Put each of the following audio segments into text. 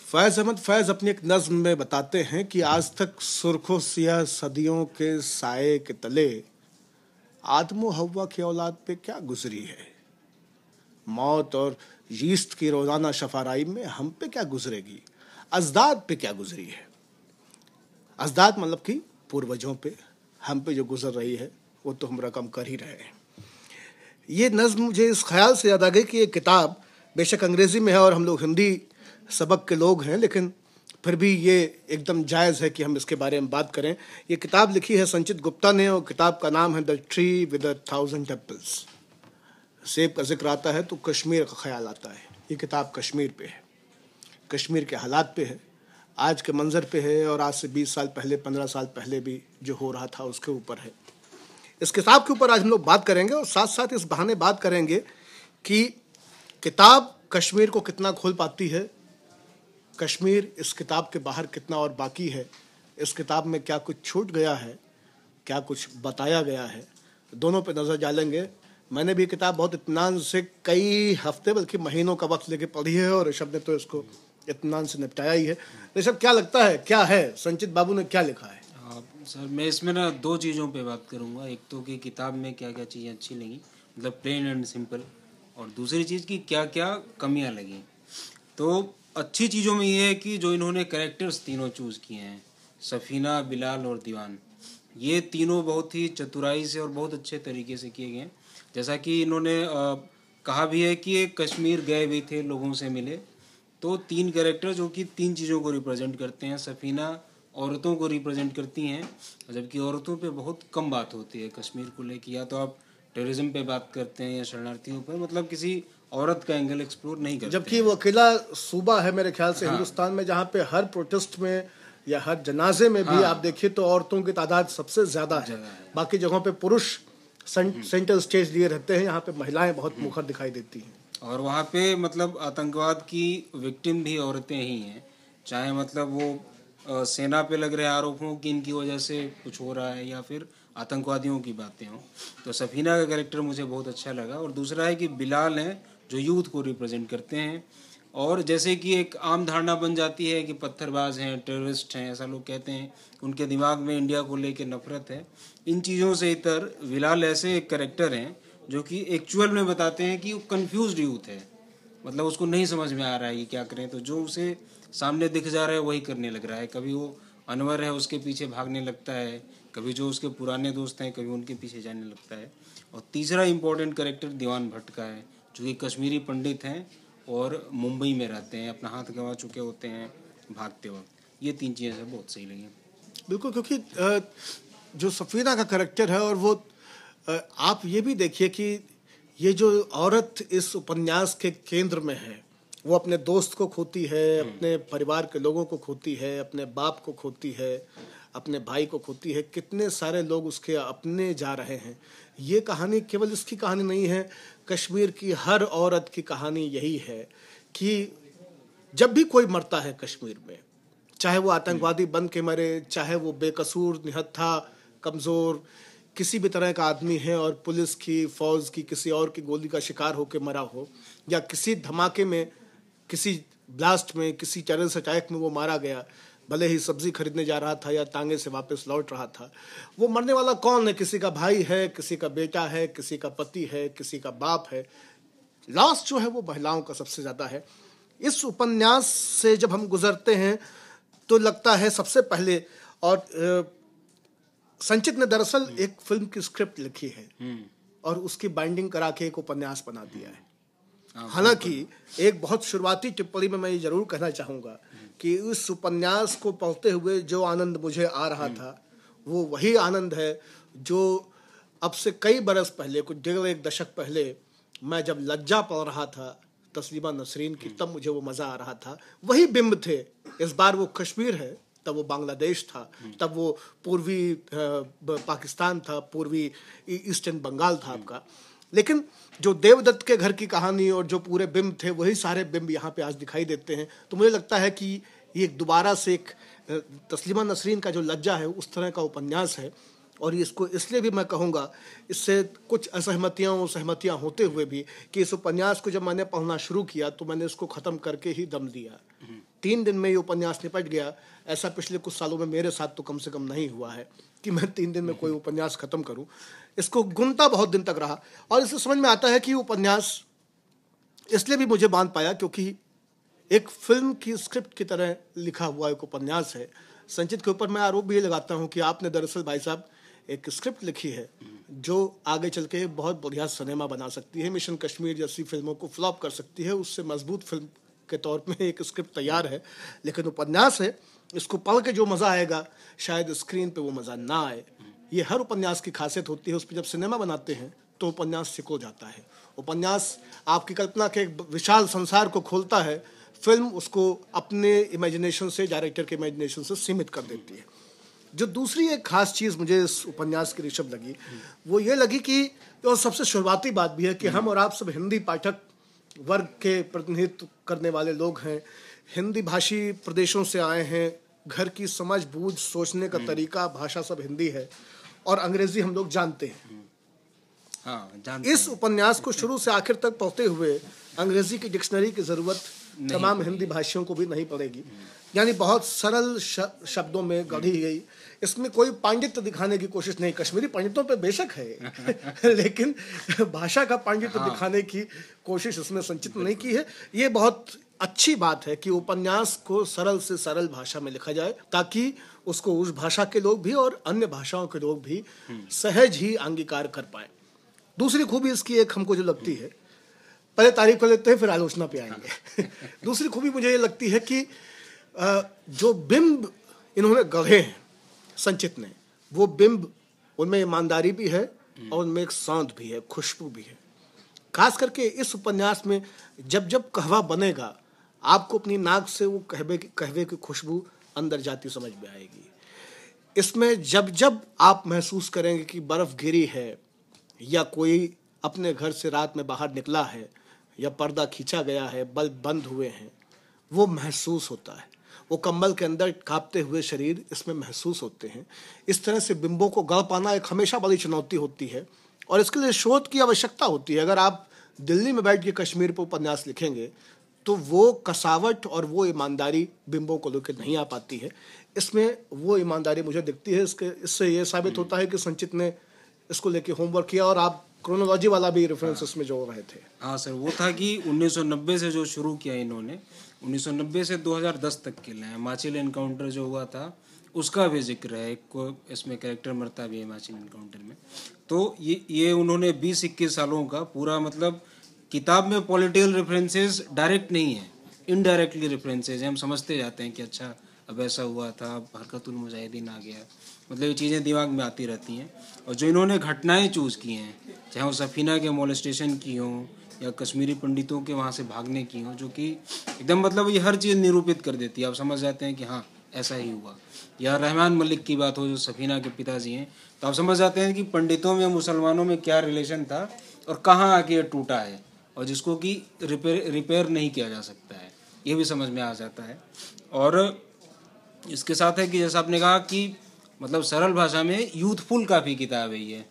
फैज़ अहमद फैज़ अपनी एक नज़्म में बताते हैं कि आज तक सुर्खों सियाह सदियों के साए के तले आदम हव्वा की औलाद पे क्या गुजरी है। मौत और यीस्ट की रोजाना शफाराई में हम पे क्या गुजरेगी, अजदाद पे क्या गुजरी है। अजदाद मतलब कि पूर्वजों पे, हम पे जो गुजर रही है वो तो हम रकम कर ही रहे हैं। ये नज़्म मुझे इस ख्याल से याद आ गई कि ये किताब बेशक अंग्रेज़ी में है और हम लोग हिंदी सबक के लोग हैं, लेकिन फिर भी ये एकदम जायज़ है कि हम इसके बारे में बात करें। ये किताब लिखी है संचित गुप्ता ने और किताब का नाम है द ट्री विद 1000 एप्पल्स। सेब का जिक्र आता है तो कश्मीर का ख्याल आता है। ये किताब कश्मीर पे है, कश्मीर के हालात पे है, आज के मंज़र पे है और आज से 20 साल पहले 15 साल पहले भी जो हो रहा था उसके ऊपर है। इस किताब के ऊपर आज हम लोग बात करेंगे और साथ साथ इस बहाने बात करेंगे कि किताब कश्मीर को कितना खोल पाती है, कश्मीर इस किताब के बाहर कितना और बाकी है, इस किताब में क्या कुछ छूट गया है, क्या कुछ बताया गया है, दोनों पे नज़र डालेंगे। मैंने भी किताब बहुत इत्मीनान से कई हफ्ते बल्कि महीनों का वक्त लेके पढ़ी है और ऋषभ ने तो इसको इत्मीनान से निपटाया ही है। ऋषभ, क्या लगता है, क्या है संचित बाबू ने क्या लिखा है? सर, मैं इसमें ना दो चीज़ों पे बात करूँगा। एक तो कि किताब में क्या क्या चीज़ें अच्छी लगी, मतलब प्लेन एंड सिंपल, और दूसरी चीज़ कि क्या क्या कमियां लगी। तो अच्छी चीज़ों में ये है कि जो इन्होंने कैरेक्टर्स तीनों चूज़ किए हैं, सफ़ीना, बिलाल और दीवान, ये तीनों बहुत ही चतुराई से और बहुत अच्छे तरीके से किए गए हैं। जैसा कि इन्होंने कहा भी है कि ये कश्मीर गए भी थे, लोगों से मिले। तो तीन कैरेक्टर जो कि तीन चीज़ों को रिप्रेजेंट करते हैं। सफ़ीना औरतों को रिप्रेजेंट करती हैं, जबकि औरतों पे बहुत कम बात होती है कश्मीर को लेकर। या तो आप टेररिज्म पे बात करते हैं या शरणार्थियों पर, मतलब किसी औरत का एंगल एक्सप्लोर नहीं करते। जबकि वो अकेला सूबा है मेरे ख्याल से हिंदुस्तान में जहाँ पे हर प्रोटेस्ट में या हर जनाजे में भी आप देखिए तो औरतों की तादाद सबसे ज़्यादा है। बाकी जगहों पे पुरुष सेंटर स्टेज लिए रहते हैं, यहाँ पे महिलाएं बहुत मुखर दिखाई देती हैं। और वहाँ पे मतलब आतंकवाद की विक्टिम भी औरतें ही हैं, चाहे मतलब वो सेना पे लग रहे आरोपों की इनकी वजह से कुछ हो रहा है या फिर आतंकवादियों की बातें हों। तो सफ़ीना का कैरेक्टर मुझे बहुत अच्छा लगा। और दूसरा है कि बिलाल हैं जो यूथ को रिप्रेजेंट करते हैं। और जैसे कि एक आम धारणा बन जाती है कि पत्थरबाज हैं, टेररिस्ट हैं, ऐसा लोग कहते हैं, उनके दिमाग में इंडिया को लेकर नफरत है। इन चीज़ों से इतर बिलाल ऐसे एक कैरेक्टर हैं जो कि एक्चुअल में बताते हैं कि वो कन्फ्यूज्ड यूथ है, मतलब उसको नहीं समझ में आ रहा है कि क्या करें, तो जो उसे सामने दिख जा रहा है वही करने लग रहा है। कभी वो अनवर है उसके पीछे भागने लगता है, कभी जो उसके पुराने दोस्त हैं कभी उनके पीछे जाने लगता है। और तीसरा इम्पोर्टेंट कैरेक्टर दीवान भट्ट का है, जो कि कश्मीरी पंडित हैं और मुंबई में रहते हैं, अपना हाथ गंवा चुके होते हैं भागते वक्त। ये तीन चीज़ें बहुत सही लगी। बिल्कुल, क्योंकि जो सफ़ीना का कैरेक्टर है और वो आप ये भी देखिए कि ये जो औरत इस उपन्यास के केंद्र में है, वो अपने दोस्त को खोती है, अपने परिवार के लोगों को खोती है, अपने बाप को खोती है, अपने भाई को खोती है। कितने सारे लोग उसके अपने जा रहे हैं। ये कहानी केवल इसकी कहानी नहीं है, कश्मीर की हर औरत की कहानी यही है कि जब भी कोई मरता है कश्मीर में, चाहे वो आतंकवादी बन के मरे, चाहे वो बेकसूर, निहत्था, कमज़ोर किसी भी तरह का आदमी है और पुलिस की, फौज की, किसी और की गोली का शिकार होकर मरा हो, या किसी धमाके में, किसी ब्लास्ट में, किसी टेररिस्ट अटैक में वो मारा गया, भले ही सब्जी खरीदने जा रहा था या तांगे से वापस लौट रहा था। वो मरने वाला कौन है? किसी का भाई है, किसी का बेटा है, किसी का पति है, किसी का बाप है। लॉस जो है वो महिलाओं का सबसे ज़्यादा है। इस उपन्यास से जब हम गुजरते हैं तो लगता है सबसे पहले, और संचित ने दरअसल एक फिल्म की स्क्रिप्ट लिखी है और उसकी बाइंडिंग करा के एक उपन्यास बना दिया है। हालांकि एक बहुत शुरुआती टिप्पणी में मैं ये जरूर कहना चाहूँगा कि इस उपन्यास को पढ़ते हुए जो आनंद मुझे आ रहा था वो वही आनंद है जो अब से कई बरस पहले, कुछ 1.5 दशक पहले, मैं जब लज्जा पढ़ रहा था तस्लीमा नसरीन की, तब मुझे वो मज़ा आ रहा था। वही बिंब थे। इस बार वो कश्मीर है, तब वो बांग्लादेश था, तब वो पूर्वी पाकिस्तान था, पूर्वी ईस्टर्न बंगाल था आपका। लेकिन जो देवदत्त के घर की कहानी और जो पूरे बिंब थे वही सारे बिंब यहाँ पे आज दिखाई देते हैं। तो मुझे लगता है कि ये दोबारा से एक तस्लीमा नसरीन का जो लज्जा है उस तरह का उपन्यास है। और इसको इसलिए भी मैं कहूँगा, इससे कुछ असहमतियाँ होते हुए भी, कि इस उपन्यास को जब मैंने पढ़ना शुरू किया तो मैंने इसको ख़त्म करके ही दम लिया। 3 दिन में ये उपन्यास निपट गया, ऐसा पिछले कुछ सालों में मेरे साथ तो कम से कम नहीं हुआ है कि मैं 3 दिन में कोई उपन्यास खत्म करूं। इसको गुनता बहुत दिन तक रहा, और इससे समझ में आता है कि उपन्यास इसलिए भी मुझे बांध पाया क्योंकि एक फिल्म की स्क्रिप्ट की तरह लिखा हुआ एक उपन्यास है। संचित के ऊपर मैं आरोप भी ये लगाता हूँ कि आपने दरअसल भाई साहब एक स्क्रिप्ट लिखी है जो आगे चल के बहुत बढ़िया सिनेमा बना सकती है, मिशन कश्मीर जैसी फिल्मों को फ्लॉप कर सकती है, उससे मजबूत फिल्म के तौर में एक स्क्रिप्ट तैयार है। लेकिन उपन्यास है, इसको पढ़ के जो मज़ा आएगा शायद स्क्रीन पे वो मज़ा ना आए। ये हर उपन्यास की खासियत होती है, उस पर जब सिनेमा बनाते हैं तो उपन्यास सिको जाता है। उपन्यास आपकी कल्पना के एक विशाल संसार को खोलता है, फिल्म उसको अपने इमेजिनेशन से, डायरेक्टर के इमेजिनेशन से सीमित कर देती है। जो दूसरी एक खास चीज़ मुझे इस उपन्यास की ऋषभ लगी, वो ये लगी कि, और सबसे शुरुआती बात भी है कि हम और आप सब हिंदी पाठक वर्ग के प्रतिनिधित्व करने वाले लोग हैं, हिंदी भाषी प्रदेशों से आए हैं, घर की समझ बूझ सोचने का तरीका, भाषा सब हिंदी है, और अंग्रेजी हम लोग जानते हैं। इस उपन्यास को शुरू से आखिर तक पढ़ते हुए अंग्रेजी की डिक्शनरी की जरूरत तमाम हिंदी भाषियों को भी नहीं पड़ेगी। यानी बहुत सरल शब्दों में गढ़ी गई, इसमें कोई पांडित्य दिखाने की कोशिश नहीं। कश्मीरी पंडितों पे बेशक है लेकिन भाषा का पांडित्य दिखाने की कोशिश इसमें संचित नहीं की है। ये बहुत अच्छी बात है कि उपन्यास को सरल से सरल भाषा में लिखा जाए ताकि उसको उस भाषा के लोग भी और अन्य भाषाओं के लोग भी सहज ही अंगीकार कर पाए। दूसरी खूबी इसकी एक हमको जो लगती है, पहले तारीफ कर लेते हैं फिर आलोचना पे आएंगे दूसरी खूबी मुझे ये लगती है कि जो बिंब इन्होंने गढ़े हैं संचित ने, वो बिंब, उनमें ईमानदारी भी है और उनमें एक सौंध भी है, खुशबू भी है। खास करके इस उपन्यास में जब जब कहवा बनेगा आपको अपनी नाक से वो कहवे की खुशबू अंदर जाती समझ में आएगी। इसमें जब जब आप महसूस करेंगे कि बर्फ गिरी है या कोई अपने घर से रात में बाहर निकला है या पर्दा खींचा गया है, बल्ब बंद हुए हैं, वो महसूस होता है। वो कंबल के अंदर कांपते हुए शरीर इसमें महसूस होते हैं। इस तरह से बिंबों को गढ़ पाना एक हमेशा बड़ी चुनौती होती है और इसके लिए शोध की आवश्यकता होती है। अगर आप दिल्ली में बैठ के कश्मीर पर उपन्यास लिखेंगे तो वो कसावट और वो ईमानदारी बिंबों को लेकर नहीं आ पाती है। इसमें वो ईमानदारी मुझे दिखती है। इससे ये साबित होता है कि संचित ने इसको लेके होमवर्क किया और आप क्रोनोलॉजी वाला भी रेफरेंसेस में जो रहे थे। हाँ सर, वो था कि 1990 से जो शुरू किया इन्होंने, 1990 से 2010 तक के लिए माचिल एनकाउंटर जो हुआ था उसका भी जिक्र है। एक इसमें कैरेक्टर मरता भी है माचिल एनकाउंटर में। तो ये उन्होंने 20-21 सालों का पूरा, मतलब किताब में पॉलिटिकल रेफरेंसेस डायरेक्ट नहीं है, इनडायरेक्टली रेफरेंसेस हैं। हम समझते जाते हैं कि अच्छा अब ऐसा हुआ था, अब हरकतुल मुजाहिदीन आ गया, मतलब ये चीज़ें दिमाग में आती रहती हैं। और जो इन्होंने घटनाएं चूज़ की हैं, चाहे वो सफीना के मोलेस्टेशन की हों या कश्मीरी पंडितों के वहाँ से भागने की हों, जो कि एकदम मतलब ये हर चीज़ निरूपित कर देती है। आप समझ जाते हैं कि हाँ ऐसा ही हुआ। या रहमान मलिक की बात हो जो सफीना के पिताजी हैं, तो आप समझ जाते हैं कि पंडितों में मुसलमानों में क्या रिलेशन था और कहाँ आके ये टूटा है और जिसको कि रिपेयर नहीं किया जा सकता है, ये भी समझ में आ जाता है। और इसके साथ है कि जैसा आपने कहा कि मतलब सरल भाषा में यूथफुल काफ़ी किताब है ये।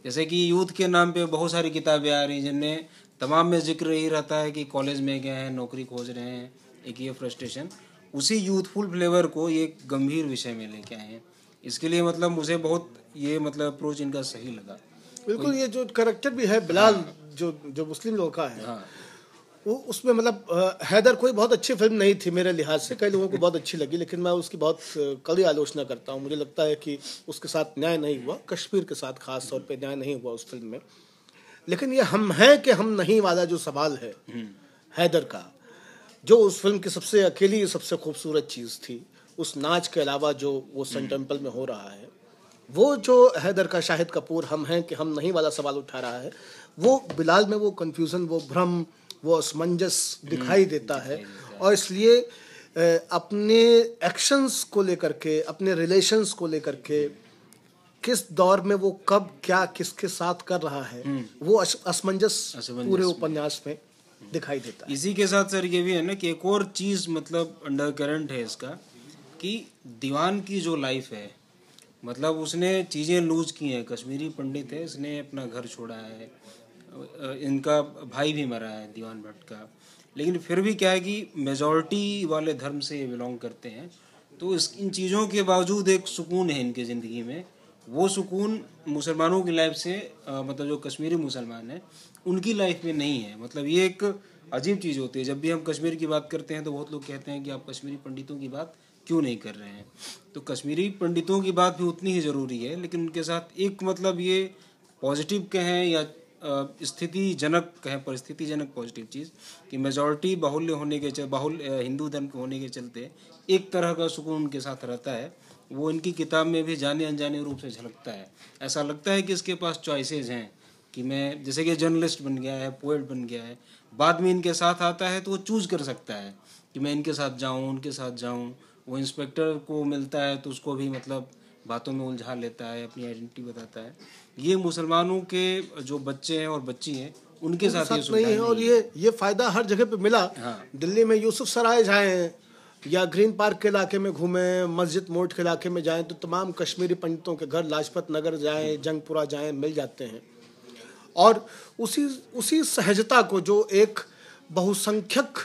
जैसे कि यूथ के नाम पे बहुत सारी किताबें आ रही हैं जिनमें तमाम में जिक्र यही रहता है कि कॉलेज में गए हैं, नौकरी खोज रहे हैं, एक ये फ्रस्ट्रेशन। उसी यूथफुल फ्लेवर को ये गंभीर विषय में लेके आए हैं। इसके लिए मतलब मुझे बहुत ये मतलब अप्रोच इनका सही लगा। बिल्कुल, ये जो कैरेक्टर भी है बिलाल, जो मुस्लिम लड़का है, हाँ, वो उसमें मतलब हैदर कोई बहुत अच्छी फिल्म नहीं थी मेरे लिहाज से। कई लोगों को बहुत अच्छी लगी लेकिन मैं उसकी बहुत कड़ी आलोचना करता हूँ। मुझे लगता है कि उसके साथ न्याय नहीं हुआ, कश्मीर के साथ खास तौर पे न्याय नहीं हुआ उस फिल्म में। लेकिन ये हम हैं कि हम नहीं वाला जो सवाल है हैदर का, जो उस फिल्म की सबसे अकेली सबसे खूबसूरत चीज़ थी, उस नाच के अलावा जो वो सन टेम्पल में हो रहा है, वो जो हैदर का शाहिद कपूर हम हैं कि हम नहीं वाला सवाल उठा रहा है, वो बिलाल में वो कन्फ्यूज़न, वो भ्रम, वो असमंजस दिखाई देता है। और इसलिए अपने एक्शंस को लेकर के, अपने रिलेशंस को लेकर के, किस दौर में वो कब क्या किसके साथ कर रहा है, वो असमंजस पूरे उपन्यास में दिखाई देता है। इसी के साथ सर ये भी है ना कि एक और चीज़ मतलब अंडर करंट है इसका कि दीवान की जो लाइफ है, मतलब उसने चीज़ें लूज की हैं। कश्मीरी पंडित है, इसने अपना घर छोड़ा है, इनका भाई भी मरा है दीवान भट्ट का, लेकिन फिर भी क्या है कि मेजॉरिटी वाले धर्म से ये बिलोंग करते हैं, तो इन चीज़ों के बावजूद एक सुकून है इनकी ज़िंदगी में। वो सुकून मुसलमानों की लाइफ से मतलब जो कश्मीरी मुसलमान हैं उनकी लाइफ में नहीं है। मतलब ये एक अजीब चीज़ होती है। जब भी हम कश्मीर की बात करते हैं तो बहुत लोग कहते हैं कि आप कश्मीरी पंडितों की बात क्यों नहीं कर रहे हैं। तो कश्मीरी पंडितों की बात भी उतनी ही ज़रूरी है, लेकिन उनके साथ एक मतलब ये पॉजिटिव कहें या स्थितिजनक कहें, परिस्थितिजनक पॉजिटिव चीज़ कि मेजॉरिटी बाहुल्य होने के हिंदू धर्म के होने के चलते एक तरह का सुकून उनके साथ रहता है। वो इनकी किताब में भी जाने अनजाने रूप से झलकता है। ऐसा लगता है कि इसके पास चॉइसेस हैं कि मैं जैसे कि जर्नलिस्ट बन गया है, पोएट बन गया है, बाद में इनके साथ आता है तो वो चूज़ कर सकता है कि मैं इनके साथ जाऊँ, उनके साथ जाऊँ। वो इंस्पेक्टर को मिलता है तो उसको भी मतलब बातों में उलझा लेता है, अपनी आइडेंटिटी बताता है। ये मुसलमानों के जो बच्चे हैं और बच्ची हैं उनके साथ ये नहीं है। और ये फायदा हर जगह पे मिला। हाँ। दिल्ली में यूसुफ सराय जाएं या ग्रीन पार्क के इलाके में घूमें, मस्जिद मोड़ के इलाके में जाएं तो तमाम कश्मीरी पंडितों के घर, लाजपत नगर जाएं, जंगपुरा जाएं, मिल जाते हैं। और उसी सहजता को जो एक बहुसंख्यक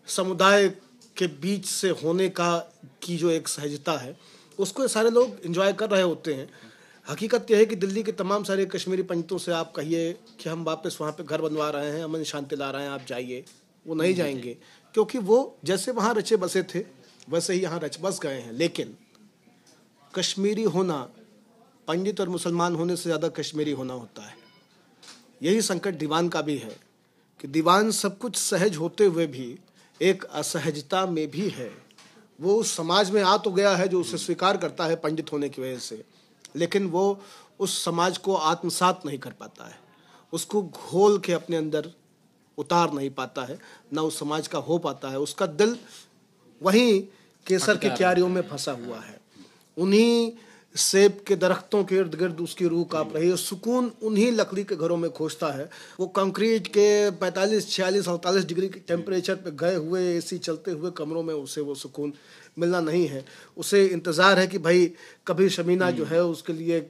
समुदाय के बीच से होने की जो एक सहजता है, उसको ये सारे लोग एंजॉय कर रहे होते हैं। हकीकत यह है कि दिल्ली के तमाम सारे कश्मीरी पंडितों से आप कहिए कि हम वापस वहाँ पे घर बनवा रहे हैं, अमन शांति ला रहे हैं, आप जाइए, वो नहीं जाएंगे, क्योंकि वो जैसे वहाँ रचे बसे थे वैसे ही यहाँ रच बस गए हैं। लेकिन कश्मीरी होना पंडित और मुसलमान होने से ज़्यादा कश्मीरी होना होता है। यही संकट दीवान का भी है कि दीवान सब कुछ सहज होते हुए भी एक असहजता में भी है। वो उस समाज में आ तो गया है जो उसे स्वीकार करता है पंडित होने की वजह से, लेकिन वो उस समाज को आत्मसात नहीं कर पाता है, उसको घोल के अपने अंदर उतार नहीं पाता है, ना उस समाज का हो पाता है। उसका दिल वहीं केसर की क्यारियों में फंसा हुआ है, उन्हीं सेब के दरख्तों के इर्द गिर्द उसकी रूह काँप रही है। सुकून उन्हीं लकड़ी के घरों में खोजता है। वो कंक्रीट के 45, 46, 48 डिग्री के टेम्परेचर पे गए हुए एसी चलते हुए कमरों में उसे वो सुकून मिलना नहीं है। उसे इंतज़ार है कि भाई कभी शमीना जो है उसके लिए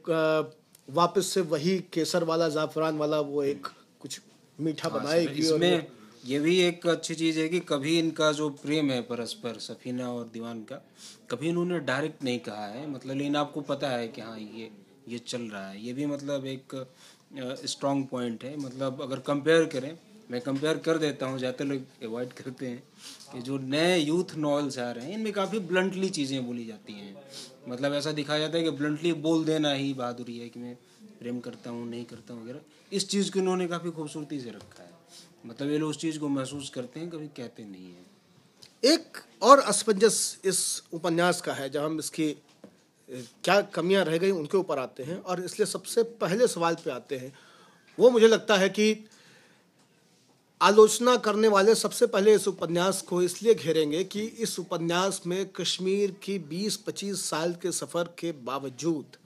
वापस से वही केसर वाला, ज़ाफ़रान वाला वो एक कुछ मीठा बनाएगी। इसमें ये भी एक अच्छी चीज़ है कि कभी इनका जो प्रेम है परस्पर, सफीना और दीवान का, कभी इन्होंने डायरेक्ट नहीं कहा है, मतलब, लेकिन आपको पता है कि हाँ ये चल रहा है। ये भी मतलब एक स्ट्रॉन्ग पॉइंट है। मतलब अगर कंपेयर करें, मैं कंपेयर कर देता हूँ, ज़्यादातर लोग अवॉइड करते हैं कि जो नए यूथ नॉवेल्स आ रहे हैं इनमें काफ़ी ब्लंटली चीज़ें बोली जाती हैं। मतलब ऐसा दिखाया जाता है कि ब्लंटली बोल देना ही बहादुरी है कि मैं प्रेम करता हूँ, नहीं करता हूँ वगैरह। इस चीज़ को इन्होंने काफ़ी खूबसूरती से रखा है। मतलब ये लोग उस चीज़ को महसूस करते हैं, कभी कहते नहीं हैं। एक और असमंजस इस उपन्यास का है, जब हम इसकी क्या कमियां रह गई उनके ऊपर आते हैं, और इसलिए सबसे पहले सवाल पे आते हैं। वो मुझे लगता है कि आलोचना करने वाले सबसे पहले इस उपन्यास को इसलिए घेरेंगे कि इस उपन्यास में कश्मीर की 20-25 साल के सफ़र के बावजूद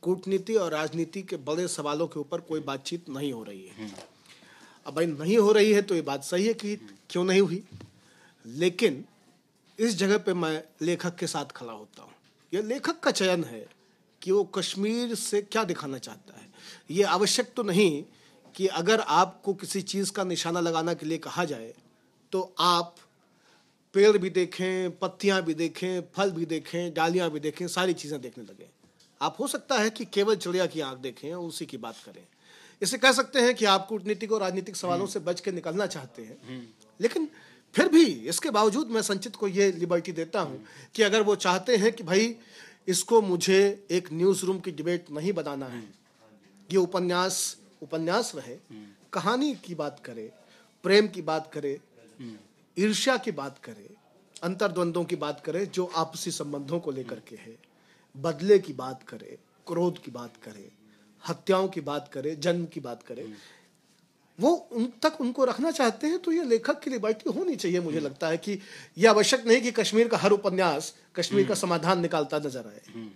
कूटनीति और राजनीति के बड़े सवालों के ऊपर कोई बातचीत नहीं हो रही है। अब भाई नहीं हो रही है तो ये बात सही है कि क्यों नहीं हुई, लेकिन इस जगह पे मैं लेखक के साथ खड़ा होता हूँ। ये लेखक का चयन है कि वो कश्मीर से क्या दिखाना चाहता है। ये आवश्यक तो नहीं कि अगर आपको किसी चीज़ का निशाना लगाना के लिए कहा जाए तो आप पेड़ भी देखें, पत्तियाँ भी देखें, फल भी देखें, डालियाँ भी देखें, सारी चीज़ें देखने लगें। आप हो सकता है कि केवल चिड़िया की आँख देखें और उसी की बात करें। इसे कह सकते हैं कि आप कूटनीतिक और राजनीतिक सवालों से बच के निकलना चाहते हैं, लेकिन फिर भी इसके बावजूद मैं संचित को ये लिबर्टी देता हूँ कि अगर वो चाहते हैं कि भाई इसको मुझे एक न्यूज़ रूम की डिबेट नहीं बनाना है, ये उपन्यास रहे, कहानी की बात करे, प्रेम की बात करे, ईर्ष्या की बात करे, अंतर्द्वंद्वों की बात करे जो आपसी संबंधों को लेकर के है, बदले की बात करे, क्रोध की बात करे, हत्याओं की बात करे, जन्म की बात करे, वो उन तक उनको रखना चाहते हैं, तो ये लेखक की लिबर्टी होनी चाहिए। मुझे लगता है कि यह आवश्यक नहीं कि कश्मीर का हर उपन्यास कश्मीर का समाधान निकालता नजर आए।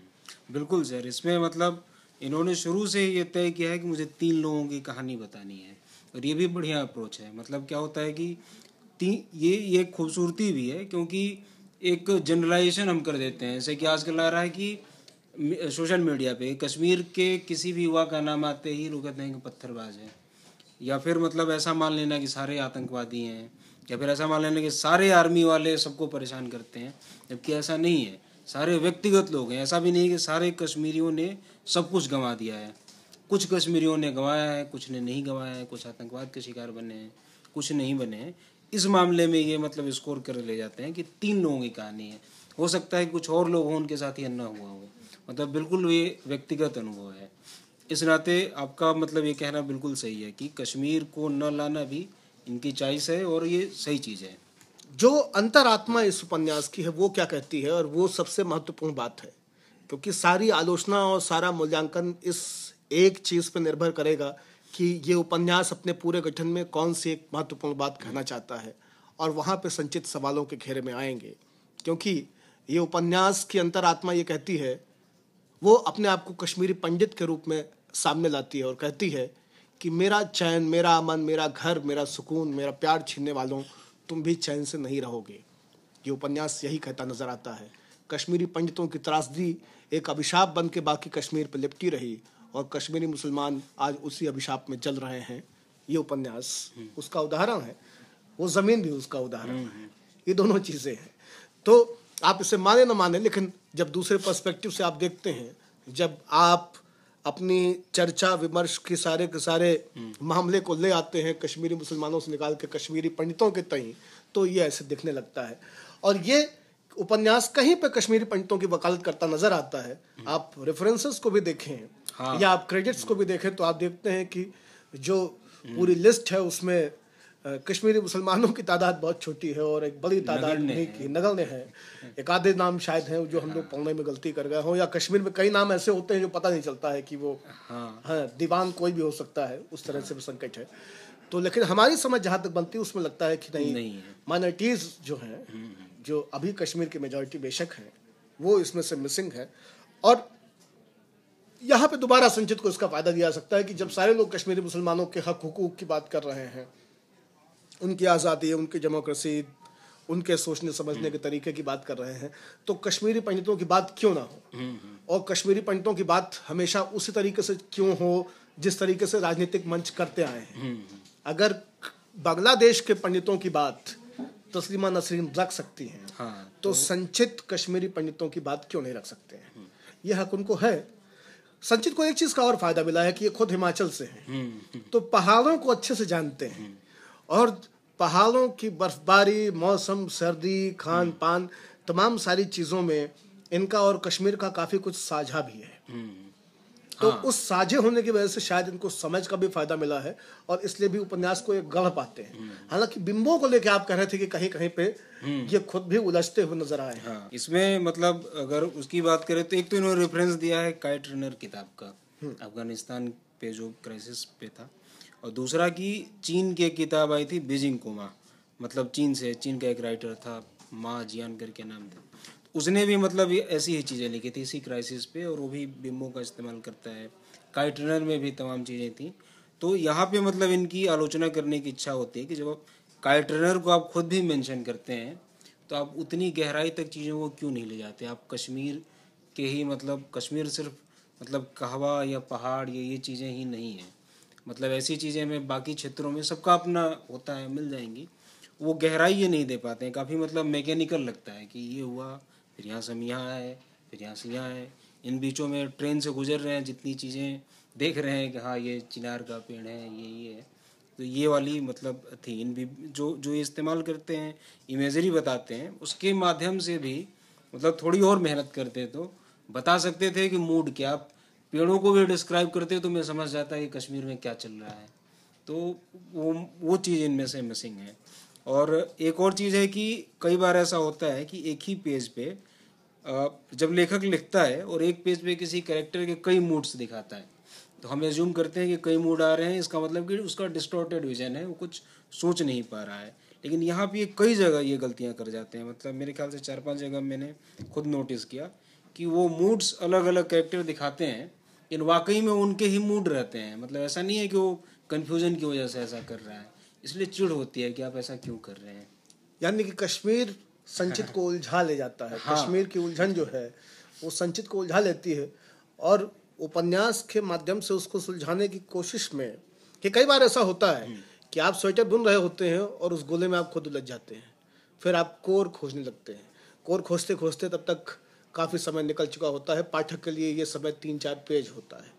बिल्कुल सर, इसमें मतलब इन्होंने शुरू से ये तय किया है कि मुझे 3 लोगों की कहानी बतानी है, और ये भी बढ़िया अप्रोच है। मतलब क्या होता है कि ये खूबसूरती भी है, क्योंकि एक जनरलाइजेशन हम कर देते हैं। जैसे कि आजकल आ रहा है कि सोशल मीडिया पे कश्मीर के किसी भी युवा का नाम आते ही लोग कहते हैं कि पत्थरबाज है, या फिर मतलब ऐसा मान लेना कि सारे आतंकवादी हैं, या फिर ऐसा मान लेना कि सारे आर्मी वाले सबको परेशान करते हैं, जबकि ऐसा नहीं है। सारे व्यक्तिगत लोग हैं। ऐसा भी नहीं है कि सारे कश्मीरियों ने सब कुछ गंवा दिया है। कुछ कश्मीरियों ने गंवाया है, कुछ ने नहीं गंवाया है, कुछ आतंकवाद के शिकार बने हैं, कुछ नहीं बने हैं। इस मामले में ये मतलब स्कोर कर ले जाते हैं कि 3 लोगों की कहानी है। हो सकता है कुछ और लोग हों उनके साथ ये ना हुआ हो, मतलब बिल्कुल ये व्यक्तिगत अनुभव है। इस नाते आपका मतलब ये कहना बिल्कुल सही है कि कश्मीर को न लाना भी इनकी चॉइस है और ये सही चीज़ है। जो अंतरात्मा इस उपन्यास की है वो क्या कहती है, और वो सबसे महत्वपूर्ण बात है, क्योंकि सारी आलोचना और सारा मूल्यांकन इस एक चीज़ पर निर्भर करेगा कि ये उपन्यास अपने पूरे गठन में कौन सी एक महत्वपूर्ण बात कहना चाहता है, और वहाँ पे संचित सवालों के घेरे में आएंगे। क्योंकि ये उपन्यास की अंतरात्मा ये कहती है, वो अपने आप को कश्मीरी पंडित के रूप में सामने लाती है और कहती है कि मेरा चैन, मेरा अमन, मेरा घर, मेरा सुकून, मेरा प्यार छीनने वालों, तुम भी चैन से नहीं रहोगे। ये उपन्यास यही कहता नजर आता है। कश्मीरी पंडितों की त्रासदी एक अभिशाप बन के बाकी कश्मीर पर लिपटी रही, और कश्मीरी मुसलमान आज उसी अभिशाप में जल रहे हैं। ये उपन्यास उसका उदाहरण है, वो ज़मीन भी उसका उदाहरण है। ये दोनों चीज़ें हैं। तो आप इसे माने न माने, लेकिन जब दूसरे पर्सपेक्टिव से आप देखते हैं, जब आप अपनी चर्चा विमर्श के सारे मामले को ले आते हैं कश्मीरी मुसलमानों से निकाल के कश्मीरी पंडितों के तई, तो ये ऐसे दिखने लगता है। और ये उपन्यास कहीं पे कश्मीरी पंडितों की वकालत करता नजर आता है। आप रेफरेंसेस को भी देखें, हाँ, या आप क्रेडिट्स को भी देखें, तो आप देखते हैं कि जो पूरी लिस्ट है उसमें कश्मीरी मुसलमानों की तादाद बहुत छोटी है, और एक बड़ी तादाद नगल ने है। एक आधे नाम शायद हैं जो हम लोग पढ़ने में गलती कर गए हों, या कश्मीर में कई नाम ऐसे होते हैं जो पता नहीं चलता है कि वो हाँ दीवान कोई भी हो सकता है, उस तरह से भी संकट है। तो लेकिन हमारी समझ जहाँ तक बनती है उसमें लगता है कि नहीं, माइनॉरिटीज़ जो हैं, जो अभी कश्मीर की मेजॉरिटी बेशक है, वो इसमें से मिसिंग है। और यहाँ पे दोबारा संचित को इसका फ़ायदा दिया जा सकता है कि जब सारे लोग कश्मीरी मुसलमानों के हक हुकूक की बात कर रहे हैं, उनकी आज़ादी, उनकी डेमोक्रेसी, उनके सोचने समझने के तरीके की बात कर रहे हैं, तो कश्मीरी पंडितों की बात क्यों ना हो, और कश्मीरी पंडितों की बात हमेशा उसी तरीके से क्यों हो जिस तरीके से राजनीतिक मंच करते आए हैं। अगर बांग्लादेश के पंडितों की बात तस्लीमा नसरीन रख सकती हैं, हाँ, तो संचित कश्मीरी पंडितों की बात क्यों नहीं रख सकते हैं? यह हक उनको है। संचित को एक चीज़ का और फायदा मिला है कि ये खुद हिमाचल से हैं, तो पहाड़ों को अच्छे से जानते हैं, और पहाड़ों की बर्फबारी, मौसम, सर्दी, खान पान, तमाम सारी चीज़ों में इनका और कश्मीर का काफ़ी कुछ साझा भी है। तो हाँ, उस साझे होने की वजह से शायद इनको समझ का भी फायदा मिला है, और इसलिए भी उपन्यास को एक गढ़ पाते हैं। हालांकि बिंबों को लेकर आप कह रहे थे कि कहीं कहीं पे ये खुद भी उलझते हुए नजर आए। हाँ, इसमें मतलब अगर उसकी बात करें तो एक तो इन्होंने रेफरेंस दिया है काइट रनर किताब का, अफगानिस्तान पे जो क्राइसिस पे था, और दूसरा कि चीन की एक किताब आई थी बीजिंग कोमा, मतलब चीन का एक राइटर था, मा जियान करके नाम था, उसने भी मतलब ऐसी ही चीज़ें लिखी थी इसी क्राइसिस पे, और वो भी बिम्बों का इस्तेमाल करता है। काइट रनर में भी तमाम चीज़ें थी। तो यहाँ पे मतलब इनकी आलोचना करने की इच्छा होती है कि जब आप काइट रनर को आप खुद भी मेंशन करते हैं तो आप उतनी गहराई तक चीज़ों को क्यों नहीं ले जाते। आप कश्मीर के ही मतलब कश्मीर सिर्फ मतलब कहवा या पहाड़ या ये चीज़ें ही नहीं हैं, मतलब ऐसी चीज़ें हमें बाकी क्षेत्रों में सबका अपना होता है, मिल जाएंगी। वो गहराई ये नहीं दे पाते हैं, काफ़ी मतलब मैकेनिकल लगता है कि ये हुआ, फिर यहाँ से हम यहाँ आए, फिर यहाँ से यहाँ आए, इन बीचों में ट्रेन से गुजर रहे हैं, जितनी चीज़ें देख रहे हैं कि हाँ ये चिनार का पेड़ है, ये है, तो ये वाली मतलब थी। इन भी जो ये इस्तेमाल करते हैं, इमेजरी बताते हैं, उसके माध्यम से भी मतलब थोड़ी और मेहनत करते तो बता सकते थे कि मूड क्या, पेड़ों को भी डिस्क्राइब करते तो मैं समझ जाता कि कश्मीर में क्या चल रहा है। तो वो चीज़ इनमें से मिसिंग है। और एक और चीज़ है कि कई बार ऐसा होता है कि एक ही पेज पे जब लेखक लिखता है और एक पेज पे किसी कैरेक्टर के कई मूड्स दिखाता है, तो हम एज्यूम करते हैं कि कई मूड आ रहे हैं, इसका मतलब कि उसका डिस्टॉर्टेड विजन है, वो कुछ सोच नहीं पा रहा है। लेकिन यहाँ पे कई जगह ये गलतियाँ कर जाते हैं, मतलब मेरे ख्याल से 4-5 जगह मैंने खुद नोटिस किया कि वो मूड्स अलग अलग कैरेक्टर दिखाते हैं, लेकिन वाकई में उनके ही मूड रहते हैं। मतलब ऐसा नहीं है कि वो कन्फ्यूज़न की वजह से ऐसा कर रहा है, इसलिए चिढ़ होती है कि आप ऐसा क्यों कर रहे हैं। यानी कि कश्मीर संचित को उलझा ले जाता है। हाँ। कश्मीर की उलझन जो है वो संचित को उलझा लेती है, और उपन्यास के माध्यम से उसको सुलझाने की कोशिश में कि कई बार ऐसा होता है कि आप स्वेटर बुन रहे होते हैं और उस गोले में आप खुद उलझ जाते हैं। फिर आप कोर खोजने लगते हैं। कोर खोजते खोजते तब तक काफ़ी समय निकल चुका होता है। पाठक के लिए ये समय 3-4 पेज होता है।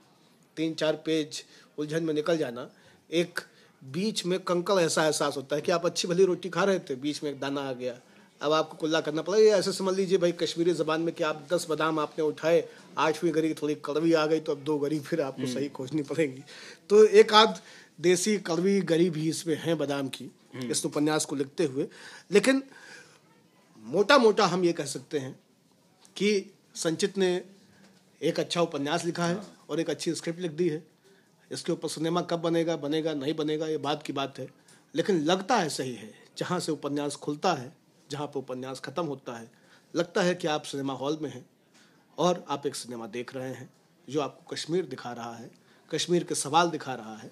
3-4 पेज उलझन में निकल जाना, एक बीच में कंकड़ ऐसा एहसास होता है कि आप अच्छी भली रोटी खा रहे थे, बीच में एक दाना आ गया, अब आपको कुल्ला करना पड़ा। ये ऐसे समझ लीजिए भाई कश्मीरी ज़बान में कि आप 10 बादाम आपने उठाए, 8वीं गरी थोड़ी कड़वी आ गई तो अब 2 गरी फिर आपको सही खोजनी पड़ेगी। तो एक आध देसी कड़वी गरी भी इसमें है बादाम की, इस उपन्यास को लिखते हुए। लेकिन मोटा मोटा हम ये कह सकते हैं कि संचित ने एक अच्छा उपन्यास लिखा है और एक अच्छी स्क्रिप्ट लिख दी है। इसके ऊपर सिनेमा कब बनेगा बनेगा नहीं बनेगा ये बात की बात है, लेकिन लगता है सही है। जहाँ से उपन्यास खुलता है, जहाँ पर उपन्यास ख़त्म होता है, लगता है कि आप सिनेमा हॉल में हैं और आप एक सिनेमा देख रहे हैं जो आपको कश्मीर दिखा रहा है, कश्मीर के सवाल दिखा रहा है।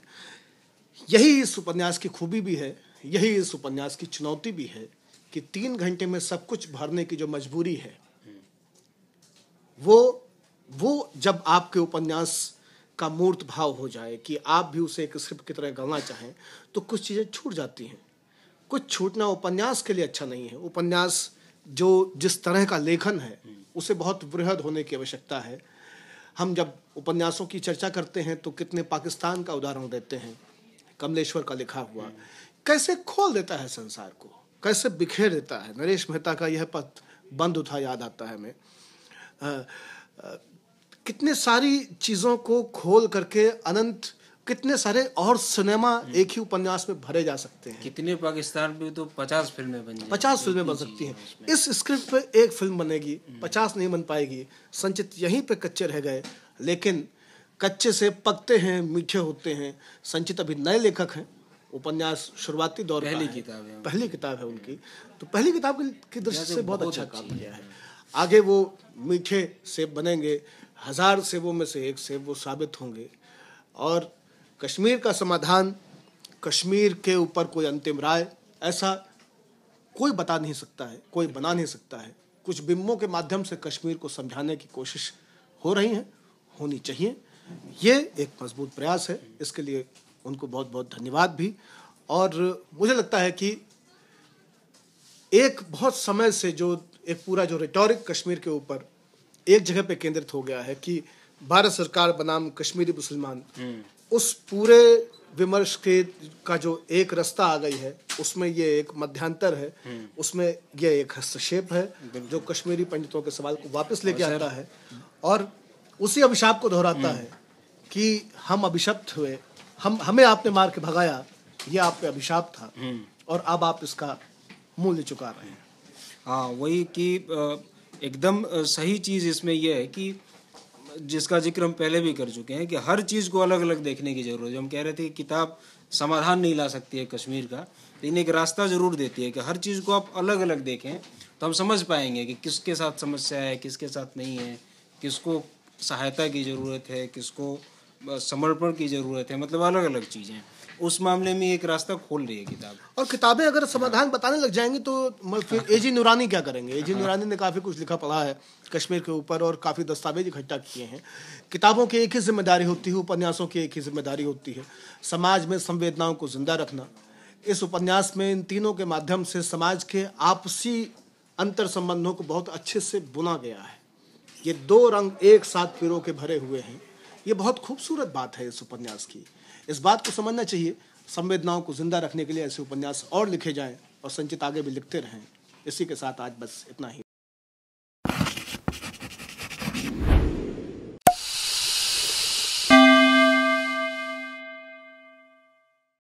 यही इस उपन्यास की खूबी भी है, यही इस उपन्यास की चुनौती भी है कि 3 घंटे में सब कुछ भरने की जो मजबूरी है, वो जब आपके उपन्यास का मूर्त भाव हो जाए कि आप भी उसे एक स्क्रिप्ट की तरह गढ़ना चाहें, तो कुछ चीज़ें छूट जाती हैं। कुछ छूटना उपन्यास के लिए अच्छा नहीं है। उपन्यास जो जिस तरह का लेखन है उसे बहुत वृहद होने की आवश्यकता है। हम जब उपन्यासों की चर्चा करते हैं तो कितने पाकिस्तान का उदाहरण देते हैं, कमलेश्वर का लिखा हुआ कैसे खोल देता है संसार को, कैसे बिखेर देता है। नरेश मेहता का यह पथ बंद था, याद आता है हमें। कितने सारी चीज़ों को खोल करके अनंत कितने सारे और सिनेमा एक ही उपन्यास में भरे जा सकते हैं। कितने पाकिस्तान में तो 50 फिल्में बन जाएंगी, 50 फिल्में बन सकती हैं। इस स्क्रिप्ट पे एक फिल्म बनेगी, 50 नहीं बन पाएगी। संचित यहीं पे कच्चे रह गए, लेकिन कच्चे से पकते हैं, मीठे होते हैं। संचित अभी नए लेखक हैं, उपन्यास शुरुआती दौर का पहली किताब है उनकी, तो पहली किताब की दृष्टि से बहुत अच्छा काम किया है। आगे वो मीठे सेब बनेंगे, 1000 सेबों में से एक सेब वो साबित होंगे। और कश्मीर का समाधान, कश्मीर के ऊपर कोई अंतिम राय, ऐसा कोई बता नहीं सकता है, कोई बना नहीं सकता है। कुछ बिंबों के माध्यम से कश्मीर को समझाने की कोशिश हो रही है, होनी चाहिए। ये एक मजबूत प्रयास है, इसके लिए उनको बहुत बहुत धन्यवाद भी। और मुझे लगता है कि एक बहुत समय से जो एक पूरा जो रिटॉरिक कश्मीर के ऊपर एक जगह पे केंद्रित हो गया है कि भारत सरकार बनाम कश्मीरी मुसलमान, उस पूरे विमर्श के का जो एक रास्ता आ गई है, उसमें ये एक मध्यांतर है, उसमें ये एक हस्तक्षेप है जो कश्मीरी पंडितों के सवाल को वापस लेके आता है और उसी अभिशाप को दोहराता है कि हम अभिशप्त हुए, हमें आपने मार के भगाया, ये आप पे अभिशाप था और अब आप इसका मूल्य चुका रहे हैं। हाँ, वही कि एकदम सही चीज़ इसमें यह है कि जिसका जिक्र हम पहले भी कर चुके हैं कि हर चीज़ को अलग अलग देखने की ज़रूरत है। हम कह रहे थे कि किताब समाधान नहीं ला सकती है कश्मीर का, लेकिन एक रास्ता ज़रूर देती है कि हर चीज़ को आप अलग अलग देखें तो हम समझ पाएंगे कि किसके साथ समस्या है, किसके साथ नहीं है, किसको सहायता की ज़रूरत है, किसको समर्पण की ज़रूरत है। मतलब अलग अलग चीज़ें, उस मामले में एक रास्ता खोल रही है किताब। और किताबें अगर समाधान बताने लग जाएंगी तो फिर एजी नूरानी क्या करेंगे। एजी नूरानी ने काफ़ी कुछ लिखा पढ़ा है कश्मीर के ऊपर और काफ़ी दस्तावेज इकट्ठा किए हैं। किताबों की एक ही जिम्मेदारी होती है, उपन्यासों की एक ही जिम्मेदारी होती है, समाज में संवेदनाओं को जिंदा रखना। इस उपन्यास में इन तीनों के माध्यम से समाज के आपसी अंतर संबंधों को बहुत अच्छे से बुना गया है। ये 2 रंग एक साथ पिरो के भरे हुए हैं। ये बहुत खूबसूरत बात है इस उपन्यास की। इस बात को समझना चाहिए। संवेदनाओं को जिंदा रखने के लिए ऐसे उपन्यास और लिखे जाएं और संचित आगे भी लिखते रहें। इसी के साथ आज बस इतना ही।